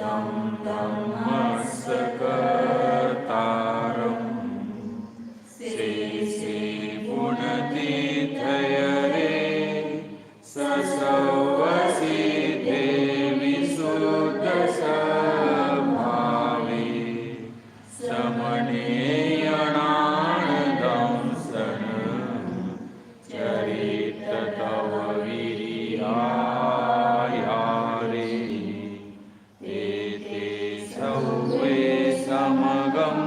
तं धम्मस्कर्तारं शेषे पुनतीर्थयरे ससवसिद्धे विशुद्धस्वभावे समनेयणानदंसन चरिततव वीर्यायारे एते सौवे समगं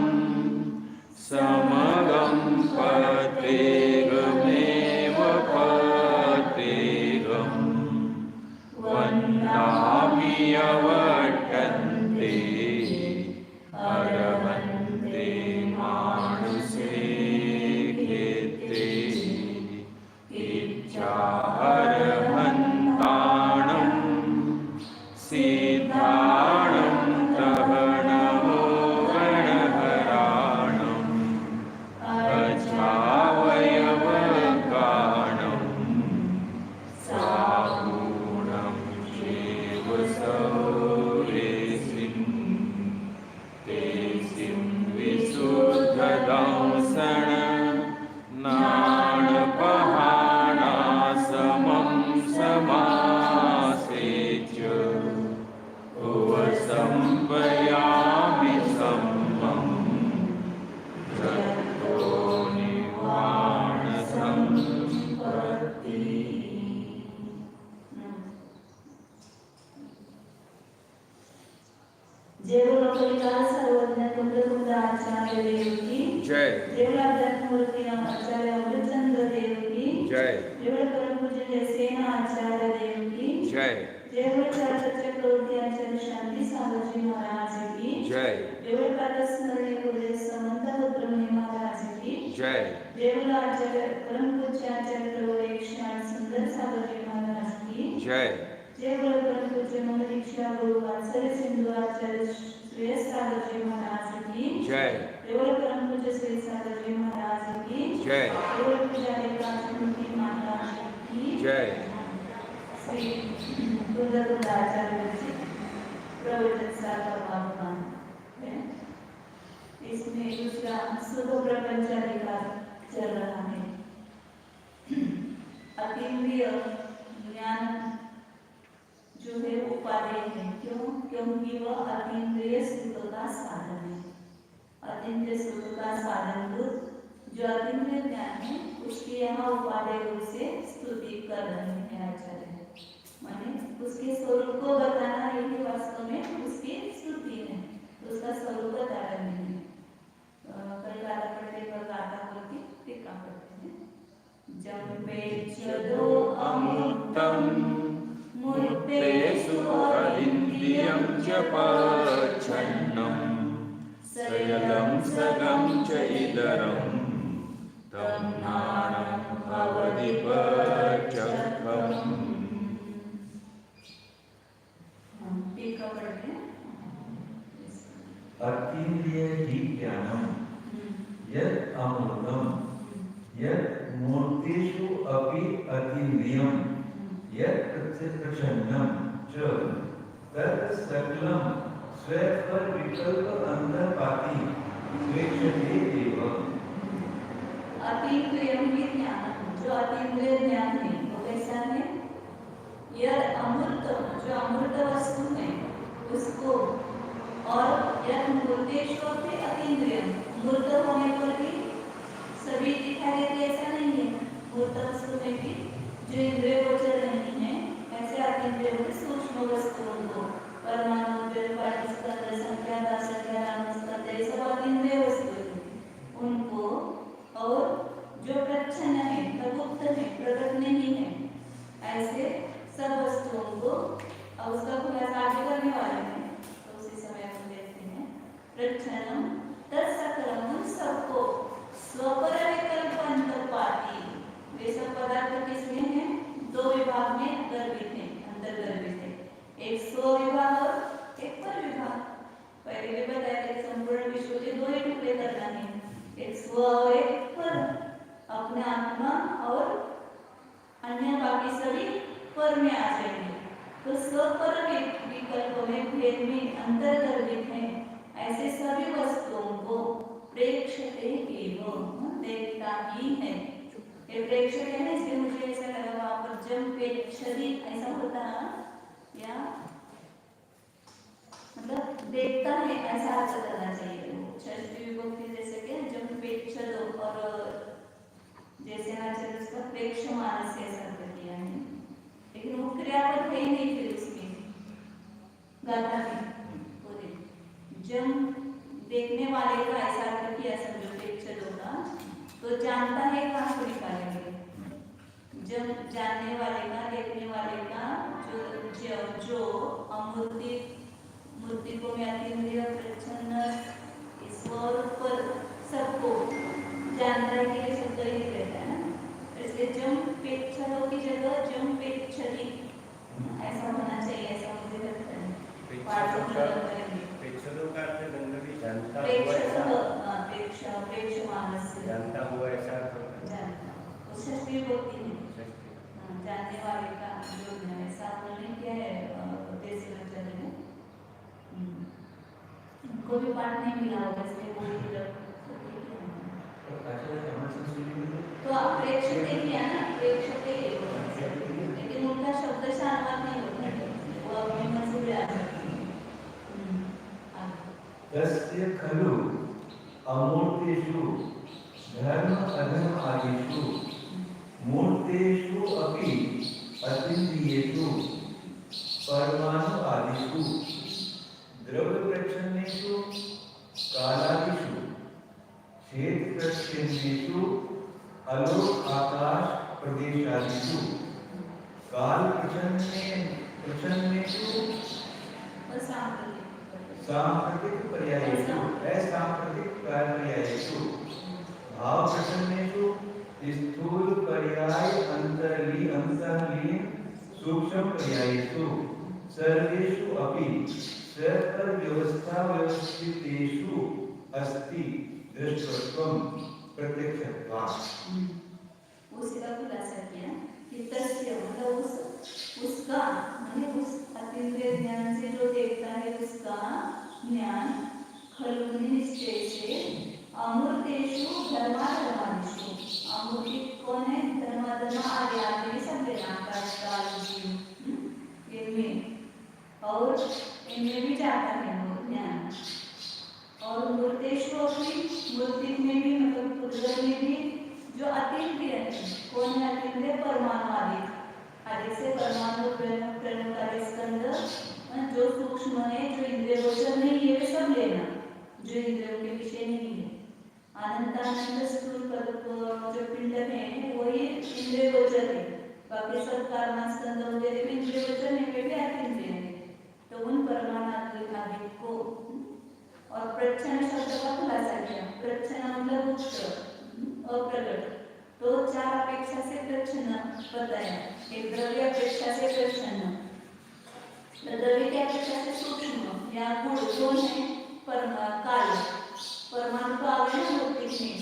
पतेगमेव पतेगं वन्दामि अवटन्ते अरहन्ते मानुषे खेते इच्छाहरहन्ताणं सिद्धाणं ग्रहणो गणहराणम् अजावयवगाणं सागुणं शिव सौरेसिं तेसिं विशुद्धदंसन नाणपहाणासमं समासेच उपसंपयामि सम्मं जतो निर्वाणसम्पत्ति। जय बोलो कलिकाल सर्वज्ञ कुंद आचार्य देव की जय। जय बोलो मूर्ति आचार्य अमृतचंद्र देव की जय। जय बोलो परम पूज्य सेना आचार्य देव की जय। जय बोलो चरक चक्रवर्ती आचार्य शांति सागर जी महाराज की जय। जय बोलो प्रातस्मरणीय गुरुदेव समंत रुद्रमणि महाराज की जय। जय बोलो आचार्य परम पूज्य आचार्य प्रभु श्याम सुंदर सागर जी महाराज की जय। जय बोलो परम पूज्य मंगल दीक्षा गुरु वात्सल्य सिंधु आचार्य श्री सागर जी महाराज की जय। जय बोलो परम पूज्य श्री सागर जी महाराज की जय। जय बोलो पूज्य कांचनमुखी महाराज की जय। श्री कुंद आचार्य जी प्रवचन सागर भगवान इसमें दूसरा शुभ प्रपंचाधिकार चल रहा है। अतीन्द्रिय ज्ञान जो है उपादेय है। क्यों? क्योंकि वह अतीन्द्रिय सुख का साधन है। अतीन्द्रिय सुख का साधन जो अतीन्द्रिय ज्ञान है उसकी यहाँ उपादेय रूप से स्तुति कर रहे हैं आचार्य। माने उसके स्वरूप को बताना यही वास्तव में उसकी स्तुति है। तो उसका स्वरूप बता रहे हैं। कल गाथा पढ़ते पर गाथा बोलती टीका पढ़ते हैं। जम्बेच्छदो अमृतं मूर्तेषु अरिन्द्रियं च पच्छन्नं सयलं सगं च इदरं तं नाणम् अवधिपचखम्। टीका पढ़ते हैं। अतीन्द्रिय ही ज्ञानम यत् अमृतम यत् मूर्तिषु अपि अतीन्द्रियम यत् प्रच्छन्नम च तत् सकलम स्वपर विकल्प अंतर्पाती स्वेच्छते एव। अतीन्द्रिय ज्ञान जो अतीन्द्रिय ज्ञान है वो कैसा है? यह अमृत जो अमृत वस्तु है उसको और यह मूर्तेषु अपि अतीन्द्रियम मूर्त होने पर भी सभी दिखाई देती ऐसा नहीं है। मूर्त वस्तु में भी जो इंद्रिय गोचर नहीं है ऐसे अतीन्द्रिय सूक्ष्म वस्तुओं को परमाणु स्कंद संख्या संख्या स्कंद ये सब अतीन्द्रिय वस्तु है उनको और जो प्रच्छन्न है प्रगुप्त है प्रकट नहीं है ऐसे सब वस्तुओं को और उसका खुलासा आगे करने वाले हैं। तो उसी समय हम देखते हैं प्रच्छन्नम तत्सकलम उन सबको स्वपर विकल्प अंतर्पाती। वे सब पदार्थ किसमें हैं? दो विभाग में गर्भित हैं अंतर्गर्भित है। एक स्व विभाग और एक पर विभाग। पहले भी बताया कि संपूर्ण विश्व के दो ही टुकड़े करना है, एक स्व और एक पर। अपने आत्मा और अन्य बाकी सभी पर में आ जाएंगे। तो स्व पर विकल्प में भेद में अंतर्गर्भित है ऐसे सभी वस्तुओं को प्रेक्षते एवं देखता ही है। ये प्रेक्षक है ना, इसलिए मुझे ऐसा लगा वहां पर जम प्रेक्षरी ऐसा होता है या मतलब देखता है ऐसा अर्थ करना चाहिए। षष्ठी विभक्ति जैसे कि जम प्रेक्षदो और जैसे आचार्य उसका प्रेक्षमान से ऐसा अर्थ किया है, लेकिन वो क्रियापद है ही नहीं फिर उसमें गाथा में पूरे जम देखने वाले का ऐसा अर्थ किया समझो प्रेक्षदो का, तो जानता है कहाँ से निकालेंगे? जब जानने वाले का देखने वाले का जो मूर्ति को में अतीन्द्रिय प्रच्छन्न ईश्वर पर सबको जानता है कि ये शब्द ही रहता है ना, इसलिए जम पेक्षरों की जगह जम पेक्षरी ऐसा होना चाहिए, ऐसा मुझे लगता है। प्रेक्षकों का अर्थ गंधर्वी जानता हुआ ऐसा षष्ठी विभक्ति है, जानने वाले का जो ऐसा उन्होंने किया है देसी आचार्य ने, उनको भी पाठ नहीं मिला होगा इसलिए वो तो आप प्रेक्षक किया ना, प्रेक्षक लेकिन उनका शब्द से अनुवाद नहीं होता है, वो अपने मन से भी आ जाती है। तस्य खलु अमूर्तेषु धर्म अधर्म आदिषु मूर्तेषु अपि अतीन्द्रियेषु परमाणु आदिषु द्रव्य प्रच्छन्नेषु कालादिषु क्षेत्र प्रच्छन्नेषु आलोक आकाश प्रदेशादिषु काल प्रच्छन्नेषु सांप्रतिक पर्यायेषु असांप्रतिक पर्यायेषु भाव प्रच्छन्नेषु स्थूल पर्याय अंतर्लीन सूक्ष्म पर्यायेषु सर्वेषु अपि सर्व व्यवस्था व्यवस्थितेषु अस्ति दृष्टत्वं प्रत्यक्षत्वात्। उसका खुलासा किया कि तस्य मतलब उसका माने उस अतीन्द्रिय ज्ञान से जो देखता है उसका ज्ञान खलु निश्चय से अमूर्तेषु धर्माधर्मादिषु, अमूर्ति कौन है? धर्माधर्म आदि आदि सब लेना इनमें और इनमें भी जाता है ज्ञान, और मूर्तेषु अपनी मूर्ति में भी मतलब पुरुष में भी जो अतीन्द्रिय है, कौन है अतीन्द्रिय? परमाणु आदि आदि से परमाणु प्रणव स्कंद जो सूक्ष्म है, जो इंद्रिय गोचर नहीं है, वे सब लेना जो इंद्रियों के विषय नहीं है। अनंतानंद स्थूल जो पिंड है वही इंद्रिय गोचर है, बाकी सब कारण स्कंद वगैरह में इंद्रिय गोचर नहीं, वे भी अतीन्द्रिय है। तो उन परमाणु आदि को और प्रच्छन्न शब्द का खुलासा किया। प्रच्छन्न मतलब गुप्त अप्रगट, तो चार अपेक्षा से प्रच्छन्न बताया। एक द्रव्य अपेक्षा से प्रच्छन्न, द्रव्य की अपेक्षा से सूक्ष्म या गुण कौन है? काल, परमाणु को आगे मूर्ति में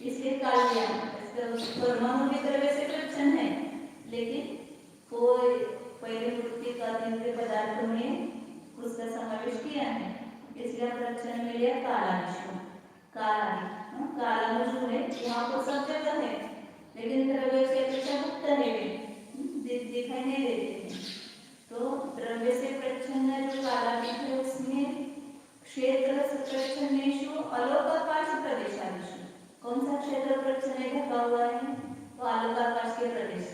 इसलिए काल लिया। परमाणु भी द्रव्य से प्रच्छन्न है, लेकिन कोई पहले मूर्ति का अतीन्द्रिय पदार्थ में उसका समावेश किया है, इसलिए प्रच्छन्न में लिया कालादिशु। कालादिशु है यहाँ पर सब जगह है, लेकिन द्रव्य से अपेक्षा गुप्त है, वे दिखाई नहीं देते। तो द्रव्य से प्रच्छन्न जो कालादिश है उसमें क्षेत्र प्रच्छन्नेषु आलोक आकाश प्रदेशादिषु, कौन सा क्षेत्र प्रच्छन्न ढका हुआ है? तो आलोक आकाश के प्रदेश,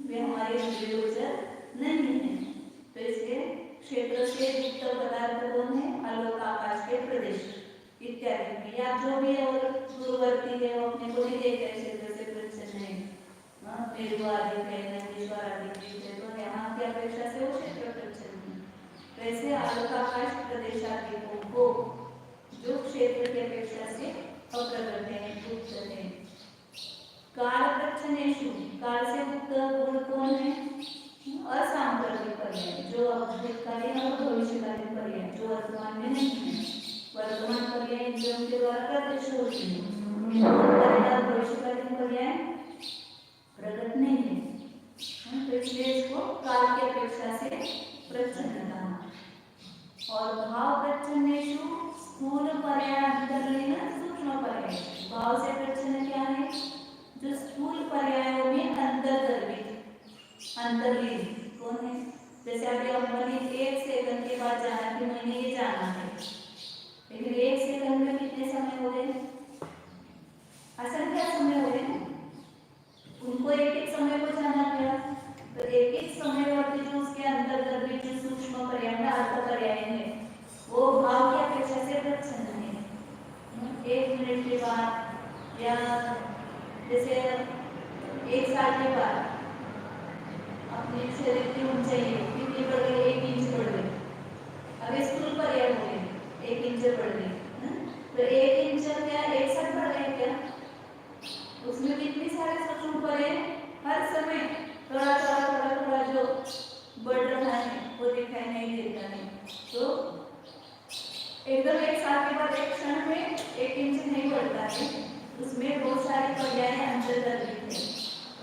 वे हमारे इंद्रिय गोचर नहीं है, तो इसलिए क्षेत्र से युक्त पदार्थ कौन है? आलोक आकाश के प्रदेश इत्यादि में, या जो भी और दूरवर्ती है वो अपने को नहीं देखते क्षेत्र से प्रच्छन्न है, मेरु आदि है, नंदीश्वर आदि है, तो यहाँ की अपेक्षा से वो क्षेत्र प्रच्छन्न है। वैसे आलोक आकाश प्रदेश आदि को जो क्षेत्र की अपेक्षा से अप्रगट है, गुप्त है। काल प्रच्छन्नेषु, काल से गुप्त गुण कौन है? असांप्रतिक पर्याय, जो भूतकालीन और भविष्यकालीन पर्याय, जो वर्तमान में नहीं है। वर्तमान पर्याय इंद्रियों के द्वारा प्रत्यक्ष होती है, भविष्यकालीन पर्याय प्रकट नहीं है, तो इसलिए इसको काल की अपेक्षा से प्रच्छन्न कहा। और जाना है। लेकिन 1 सेकंड में कितने समय हो गए? असंख्य समय हो गए। उनको एक समय को जाना गया, तो एक समय और जो उसके अंतर्गत भी जो सूक्ष्म पर्याय अर्थ पर्याय है वो भाव की अपेक्षा से प्रच्छन्न है। 1 मिनट के बाद या जैसे 1 साल के बाद अपने शरीर की ऊंचाई कितनी बढ़ गई? 1 इंच बढ़ गई। अब स्थूल पर्याय हो गए, 1 इंच बढ़ गई। तो 1 इंच क्या 1 साल बढ़ गए क्या? उसमें कितनी सारे सूक्ष्म पर्याय हर समय थोड़ा थोड़ा थोड़ा थोड़ा जो बढ़ रहा है वो दिखाई नहीं देता है। तो एकदम 1 साल के बाद एक क्षण में 1 इंच नहीं बढ़ता है, उसमें बहुत सारे पर्याय अंतर्गत है।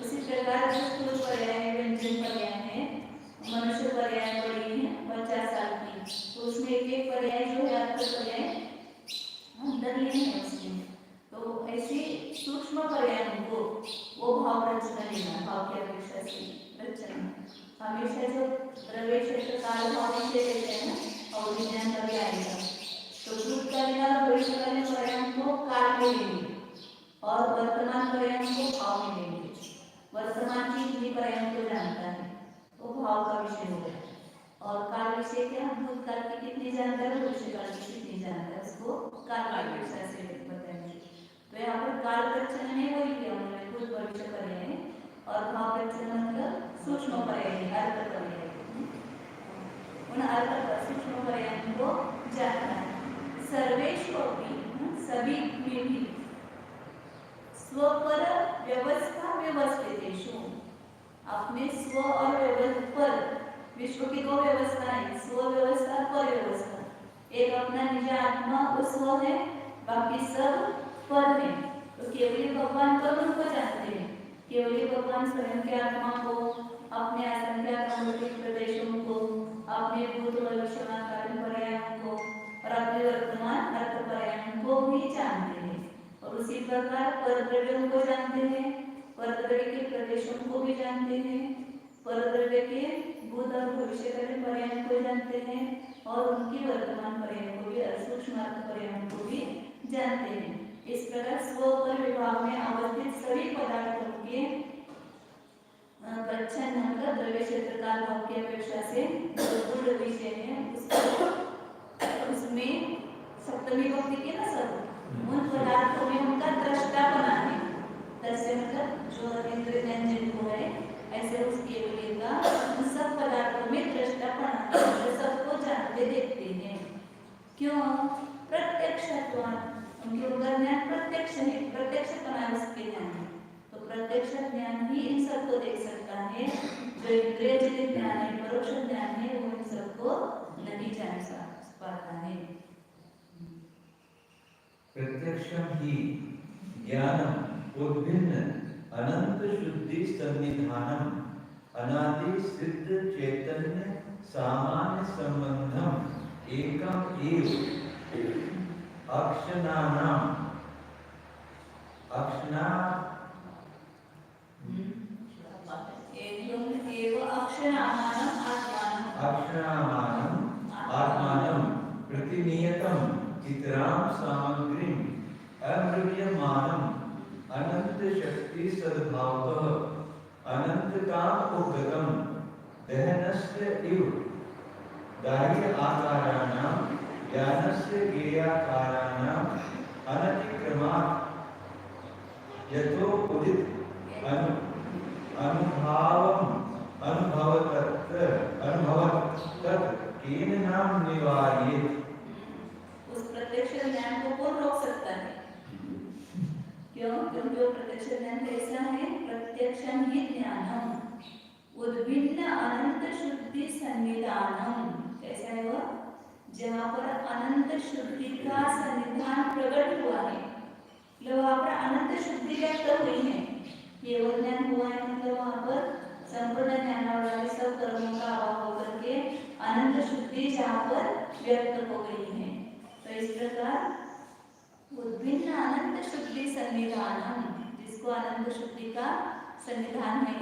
उसी प्रकार जो स्थूल पर्याय व्यंजन पर्याय है, मनुष्य पर्याय बड़ी है 50 साल की, तो उसमें एक पर्याय जो है अर्थ पर्याय अंतर्लीन है उसमें। तो ऐसे सूक्ष्म पर्यायों को वो भाव रचना लेना, भाव की अपेक्षा से रचना हमेशा जो द्रव्य क्षेत्र काल भाव से लेते हैं ना, और विज्ञान का भी आएगा। तो भूतकालीन और भविष्यकालीन पर्यायों को काल में लेंगे और वर्तमान पर्यायों को भाव में लेंगे। वर्तमान की इतनी पर्यायों को जानता है वो भाव का विषय हो गया, और काल विषय क्या? भूतकाल की कितनी जानकारी, भविष्यकाल की कितनी जानकारी, उसको काल की अपेक्षा से बताएंगे। तो यहाँ पर काल प्रच्छन्न नहीं वही किया उन्होंने, भूत भविष्य पर्याय और भाव प्रच्छन्न मतलब सूक्ष्म पर्याय अर्थ पर्याय। उन अर्थ सूक्ष्म पर्यायों को जानना है। सर्वेष्वपि सभी में भी स्वपर व्यवस्था व्यवस्थितेषु अपने स्व और पर विश्व की 2 व्यवस्थाएं, स्व व्यवस्था पर व्यवस्था। एक अपना निज आत्मा वो स्व है, बाकी सब पर है। तो केवली भगवान पर उनको जानते हैं, केवली भगवान स्वयं के आत्मा को, अपने असंख्य प्रदेशों को, अपने भूत भविष्यवान कालीन पर्यायों को और अपने वर्तमान अर्थ पर्यायों को भी जानते हैं। और उसी प्रकार परद्रव्यों को जानते हैं, परद्रव्य के प्रदेशों को भी जानते हैं, परद्रव्य के भूत और भविष्यकालीन पर्यायों को जानते हैं और उनकी वर्तमान पर्यायों को भी, सूक्ष्म अर्थ पर्यायों को भी जानते हैं। इस प्रकार स्व पर विभाग में अवस्थित सभी पदार्थों के प्रच्छन्न द्रव्य क्षेत्र काल भाव की अपेक्षा से गुण विषय है, उसमें सप्तमी भक्ति के ना सब उन पदार्थों में उनका दृष्टापना है। दृश्य मतलब जो इंद्रिय व्यंजन को है, ऐसे उसके लिए का उन सब पदार्थों में दृष्टापना है, जो सबको जानते देखते हैं। क्यों? प्रत्यक्षत्वात्, उनके उनका ज्ञान प्रत्यक्ष है, प्रत्यक्षपना उसके ज्ञान है। तो प्रत्यक्ष ज्ञान ही इन सबको देख सकता है। जो इंद्रिय ज्ञान है, परोक्ष ज्ञान है, वो इन सबको नहीं जान पाता है। प्रत्यक्षम ही ज्ञानम उद्भिन्न अनंत शुद्धि सन्निधानम अनादि सिद्ध चैतन्य सामान्य संबंधम एकम एव अक्षनानाम अक्षना अक्षनामानम आत्मानम प्रतिनियतम इतराम सामग्रीम अमृत्यमानम अनंत शक्ति सद्भावः अनंत काम उद्गतम दहनस्य इव दाह्य आकाराणां ज्ञानस्य ज्ञेयाकाराणां अनतिक्रमात् यतो उदित अनुभवतत् केन नाम निवार्येत। उस प्रत्यक्ष ज्ञान को कौन रोक सकता है? क्यों? क्योंकि वो प्रत्यक्ष ज्ञान कैसा है? प्रत्यक्षम ही ज्ञानम उद्भिन्न अनंत शुद्धि सन्निधानम। कैसा है वो? जहाँ पर अनंत शुद्धि का सन्निधान प्रकट हुआ है, मतलब वहाँ पर अनंत शुद्धि व्यक्त हुई है। केवल ज्ञान हुआ है मतलब वहाँ पर संपूर्ण ज्ञान वाले सब कर्मों का अभाव होकर के अनंत शुद्धि जहाँ पर व्यक्त हो गई है। तो इस प्रकार उद्भिन्न अनंत शुद्धि सन्निधानम, जिसको अनंत शुद्धि का सन्निधान है,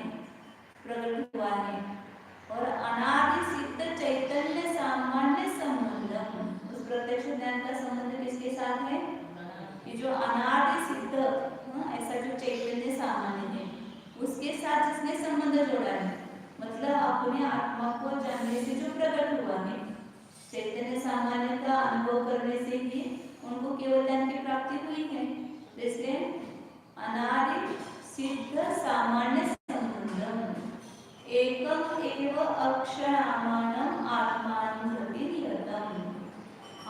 प्रकट हुआ है। और अनादि सिद्ध चैतन्य सामान्य संबंधम, उस ज्ञान का संबंध किसके साथ है? कि जो अनादि सिद्ध ऐसा जो चैतन्य सामान्य है उसके साथ जिसने संबंध जोड़ा है, मतलब अपने आत्मा को जानने से जो प्रकट हुआ है, चैतन्य सामान्य का अनुभव करने से ही उनको केवल ज्ञान की प्राप्ति हुई है। इसलिए अनादि सिद्ध सामान्य संबंधम एकम एव अक्षरामाणम आत्मानुप्रति नियतम,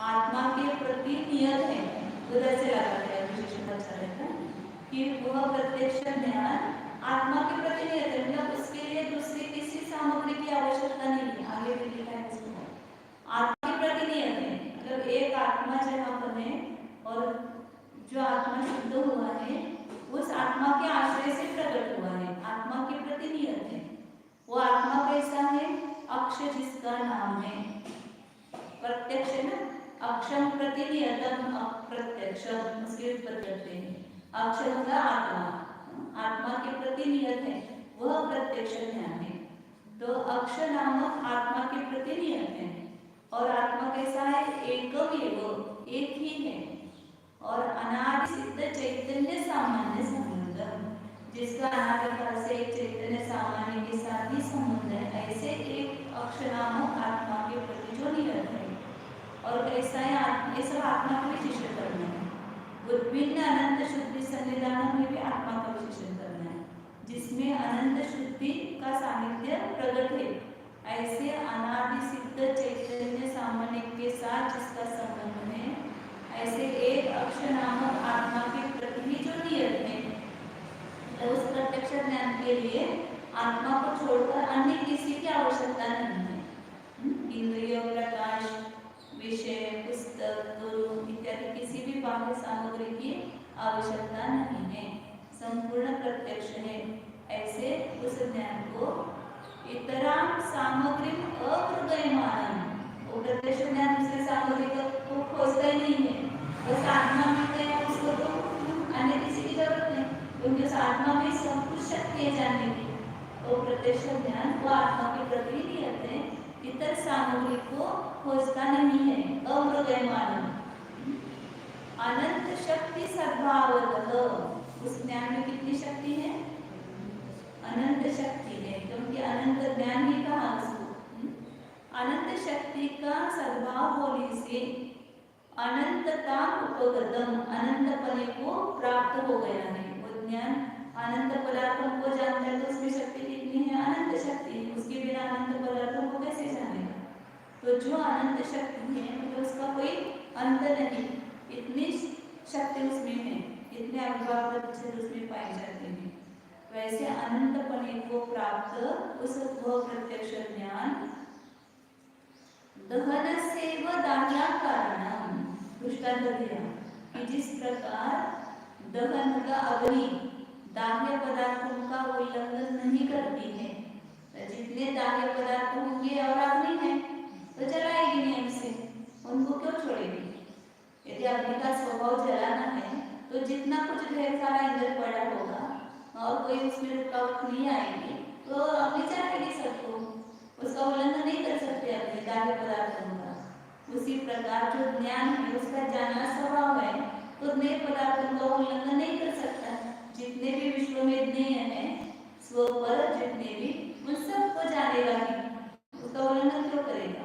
आत्मा के प्रति नियत है। उधर से लगाते हैं विशेषण अच्छा रहता है कि वह प्रत्यक्ष ज्ञान आत्मा के प्रति नियत है, मतलब उसके लिए दूसरी किसी सामग्री की आवश्यकता नहीं है। आगे भी लिखा है इसमें आत्मा के प्रति नियत है, मतलब एक आत्मा जहाँ पर है और जो आत्मा शुद्ध हुआ है उस आत्मा के आश्रय से प्रकट हुआ है, आत्मा के प्रति नियत है। वो आत्मा कैसा है? अक्ष जिसका नाम है प्रत्यक्ष है ना, अक्षम प्रति नियतम अप्रत्यक्षम, उसके उत्पत्ति करते हैं। अक्षर का आत्मा, आत्मा के प्रति नियत है, वह प्रत्यक्ष ज्ञान है। तो अक्षर नामक आत्मा के प्रति नियत है और आत्मा कैसा है? एकम एव, एक ही है और अनादि सिद्ध चैतन्य सामान्य संबंध, जिसका अनादिकाल से एक चैतन्य सामान्य के साथ ही संबंध है, ऐसे एक अक्षर नामक आत्मा के प्रति जो नियत है। और कैसा है? ये सब आत्मा का विशेषण करना है। उद्भिन्न अनंत शुद्धि सन्निधान में भी आत्मा का विशेषण करना है, जिसमें अनंत शुद्धि का सानिध्य प्रकट है, ऐसे अनादि सिद्ध चैतन्य सामान्य के साथ जिसका संबंध है, ऐसे एक अक्षर नामक आत्मा के प्रति भी जो नियत है। तो उस प्रत्यक्ष ज्ञान के लिए आत्मा को छोड़कर अन्य किसी की आवश्यकता नहीं है। इंद्रिय, प्रकाश, विषय, पुस्तक, गुरु इत्यादि किसी भी बाह्य सामग्री की आवश्यकता नहीं है, संपूर्ण प्रत्यक्ष है। ऐसे उस ज्ञान को इतराम सामग्री अहृदयमानम, वो प्रत्यक्ष ज्ञान दूसरे सामग्री को खोजता ही नहीं है, बस आत्मा में गया उसको तो अन्य किसी की जरूरत नहीं, क्योंकि उस आत्मा में सब कुछ शक्ति है जानने की। तो प्रत्यक्ष ज्ञान वो आत्मा के प्रति नियत है, इतर सामग्री को खोजता नहीं है। अहृदयमानम अनंत शक्ति सद्भावतः, उस ज्ञान में कितनी शक्ति है? अनंत शक्ति है, क्योंकि अनंत ज्ञान ही कहा उसको। अनंत शक्ति का सद्भाव होने से अनंतता उपगतम, अनंतपने को प्राप्त हो गया है। वो ज्ञान अनंत पदार्थों को जानता है, तो उसमें शक्ति कितनी है? अनंत शक्ति है। उसके बिना अनंत पदार्थों को कैसे जानेगा? तो जो अनंत शक्ति है मतलब उसका कोई अंत नहीं, इतनी शक्ति उसमें है, इतने अभिभाव प्रतिशत उसमें पाए जाते हैं। वैसे अनंतपने को प्राप्त उस प्रत्यक्ष ज्ञान दहन से व दाह्या कारणम, दृष्टांत दिया कि जिस प्रकार दहन का अग्नि दाह्य पदार्थों का उल्लंघन नहीं करती है, तो जितने दाह्य पदार्थ होंगे और अग्नि है तो जलाएगी नहीं उनसे, उनको क्यों छोड़ेगी? यदि अग्नि का स्वभाव जलाना है तो जितना कुछ ढेर सारा इंधन पड़ा होगा और कोई उसमें रुकावट नहीं आएगी तो अग्नि जलाएगी सबको, उसका उल्लंघन नहीं कर सकते अपने दाह्य पदार्थों का। उसी प्रकार जो ज्ञान है उसका जानना स्वभाव है, तो नए पदार्थों का उल्लंघन नहीं कर सकता। जितने भी विश्व में ज्ञेय है स्व पर जितने भी उन सबको जानेगा ही, उसका उल्लंघन क्यों करेगा?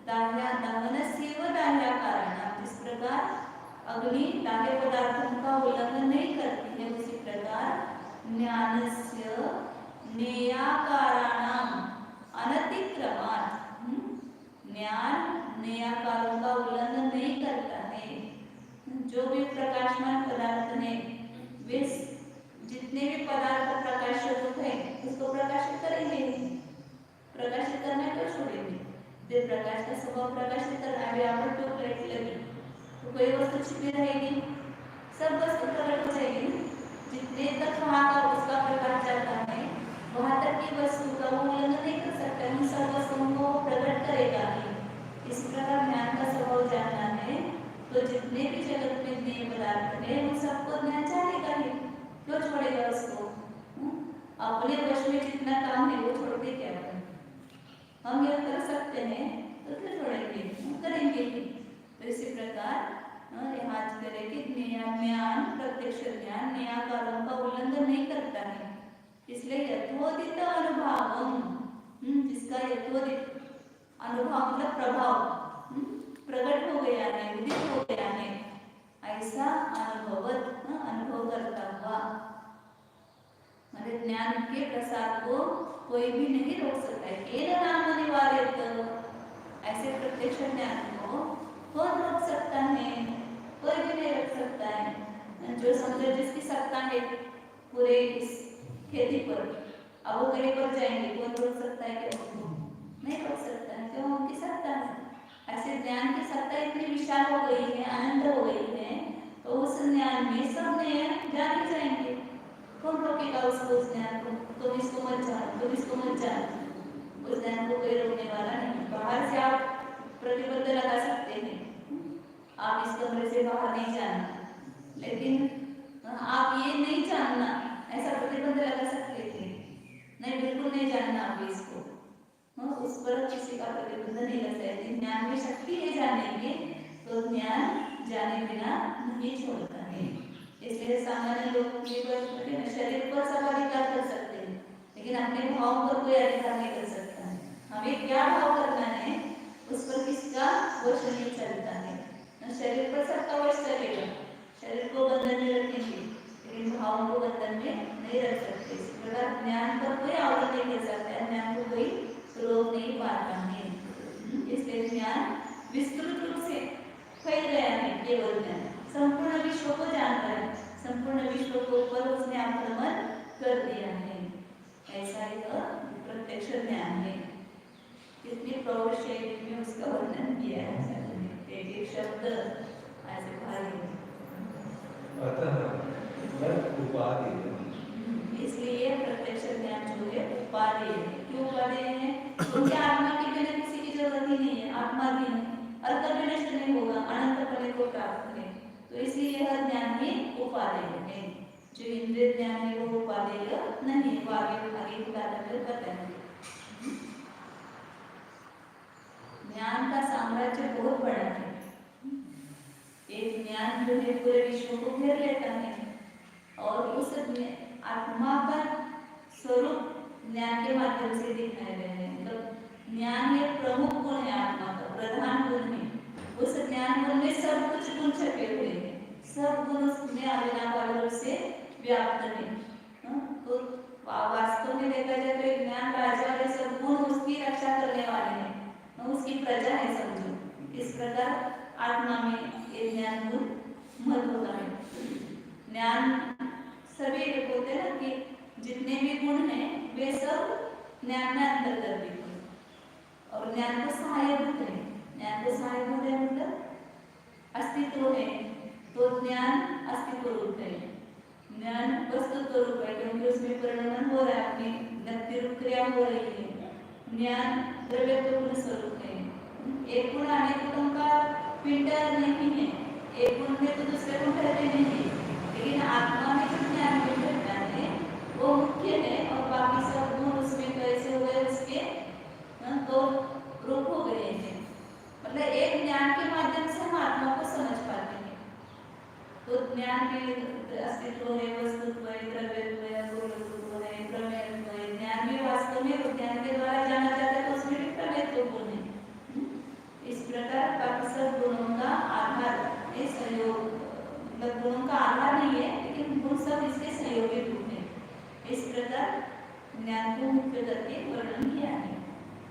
दाह्या दहनस्य व दाह्या कारणम, जिस प्रकार अग्नि दाह्य पदार्थों का उल्लंघन नहीं करती है, उसी प्रकार ज्ञानस्य नेयाकाराणाम अनतिक्रमात्, ज्ञान नेयाकारों का उल्लंघन नहीं करता है। जो भी प्रकाशमान पदार्थ है वे जितने भी पदार्थ प्रकाशित है उसको प्रकाशित करेंगे, प्रकाशित करना क्यों छोड़ेंगे? जब प्रकाश का स्वभाव प्रकाशित करना है, यहाँ पर ट्यूबलाइट लगी तो कोई वस्तु छिपी रहेगी, सब वस्तु प्रकट हो जाएगी। जितने तक वहाँ का उसका प्रकाश जाता है वहाँ तक की वस्तु का वो उल्लंघन नहीं कर सकता, उन सब वस्तुओं को प्रकट करेगा ही। इस प्रकार ज्ञान का स्वभाव जानना है तो जितने भी जगत में ज्ञेय पदार्थ है उन सबको ज्ञान जानेगा ही, क्यों छोड़ेगा उसको? अपने वश में जितना काम है वो छोड़ के क्या करें? हम यह कर सकते हैं तो क्यों छोड़ेंगे? हम करेंगे ही। तो नियमाकारों का उल्लंघन नहीं करता है। इसलिए यथोदित अनुभावम, जिसका यथोदित अनुभव मतलब प्रभाव प्रकट हो गया है, उदित हो गया है, ऐसा अनुभव करता हुआ, मतलब ज्ञान के प्रसाद को कोई भी नहीं रोक सकता है। केवल नाम अनिवार्य, ऐसे प्रत्यक्ष ज्ञान को कौन रोक सकता है? कोई भी नहीं रोक सकता है। जो समझो जिसकी सत्ता है पूरे इस खेती पर, अब वो कहीं पर जाएंगे, कौन रोक सकता है? क्या उनको नहीं रोक सकता है, क्यों? उनकी सत्ता है। ऐसे ज्ञान की सत्ता इतनी विशाल हो गई है, अनंत हो गई है, तो उस ज्ञान में सब नियम जान ही जाएंगे। कौन रोकेगा उसको, उस ज्ञान को? तुम इसको मत जानो, तुम इसको मत जानो, उस ज्ञान को कोई रोकने वाला नहीं। बाहर से आप प्रतिबंध लगा सकते हैं, आप इस कमरे से बाहर नहीं जाना, लेकिन आप ये नहीं जानना, ऐसा प्रतिबंध लगा सकते थे? नहीं, बिल्कुल नहीं जानना आप इसको, उस पर किसी का प्रतिबंध नहीं लग सकता। ज्ञान में शक्ति है जानने की, तो ज्ञान जाने बिना नहीं छोड़ता है। इसलिए सामान्य लोग शरीर पर सब अधिकार कर सकते हैं, लेकिन अपने भाव पर कोई अधिकार नहीं कर सकता है। हमें क्या भाव करना है, उस पर किसका वश नहीं चलता है। शरीर पर सबका वश चलेगा, शरीर को बंधन में रखेंगे, लेकिन भाव को बंधन में नहीं रख सकते। इस प्रकार ज्ञान पर कोई आवरण नहीं कर सकता, ज्ञान को कोई रोक नहीं पाता है। इसलिए ज्ञान विस्तृत रूप से फैल गया है। केवल ज्ञान संपूर्ण विश्व को जानता है, संपूर्ण विश्व को ऊपर उसने आक्रमण कर दिया है। ऐसा एक प्रत्यक्ष ज्ञान है। कितनी प्रौढ़ शैली में उसका वर्णन किया है, एक शब्द ऐसे भारी। अतः उपाधि, इसलिए प्रत्यक्ष ज्ञान जो है उपादेय है। क्यों उपादेय है? क्योंकि आत्मा के बिना किसी की जरूरत ही नहीं है, आत्मा भी नहीं और कभी नष्ट नहीं होगा, अनंत फल को प्राप्त है। तो इसलिए यह ज्ञान भी उपादेय है। जो इंद्रिय ज्ञान है वो उपादेय नहीं, वो आगे की बात में बताएंगे। ज्ञान का साम्राज्य बहुत बड़ा है। एक ज्ञान जो है पूरे विश्व को घेर लेता है, और उस आत्मा का स्वरूप ज्ञान के माध्यम से दिखाए गए हैं। मतलब ज्ञान एक प्रमुख गुण है, आत्मा का प्रधान गुण है। उस ज्ञान गुण में सब कुछ गुण छपे हुए हैं, सब गुण उसमें अविनाभावी रूप से व्याप्त है। तो वास्तव में देखा जाए तो ज्ञान राजा और सब गुण उसकी रक्षा करने वाले हैं, उसकी प्रजा है समझो। इस प्रकार आत्मा में ये ज्ञान गुण मत होता है। ज्ञान सभी बोलते हैं ना कि जितने भी गुण हैं वे सब ज्ञान में अंतर्गत है, और ज्ञान को सहायक है। ज्ञान को सहायक है मतलब अस्तित्व है, तो ज्ञान अस्तित्व रूप है, ज्ञान वस्तुत्व रूप है, क्योंकि उसमें परिणमन हो रहा है, अपनी गति रूप क्रिया हो रही है। ज्ञान द्रव्यत्व गुण स्वरूप है। एक गुण अनेक गुणों का पिंड नहीं है, एक गुण में तो दूसरे गुण रहते नहीं है, लेकिन आत्मा में जो ज्ञान पिंड रहता है वो मुख्य है, और बाकी सब गुण उसमें कैसे हुए उसके तो रूप हो गए हैं। मतलब एक ज्ञान के माध्यम से हम आत्मा को समझ पाते हैं। तो ज्ञान के अस्तित्व है, वस्तुत्व है, द्रव्यत्व है, गुणत्व है, प्रमेयत्व है। ज्ञान भी वास्तव में विज्ञान के द्वारा जाना जाता है, तो उसमें भी प्रमेयत्व गुण है। इस प्रकार बाकी सब गुणों का आधार है सहयोग, मतलब गुणों का आधार नहीं है, लेकिन गुण सब इसके सहयोगी रूप है। इस प्रकार ज्ञान को मुख्य करके वर्णन किया है।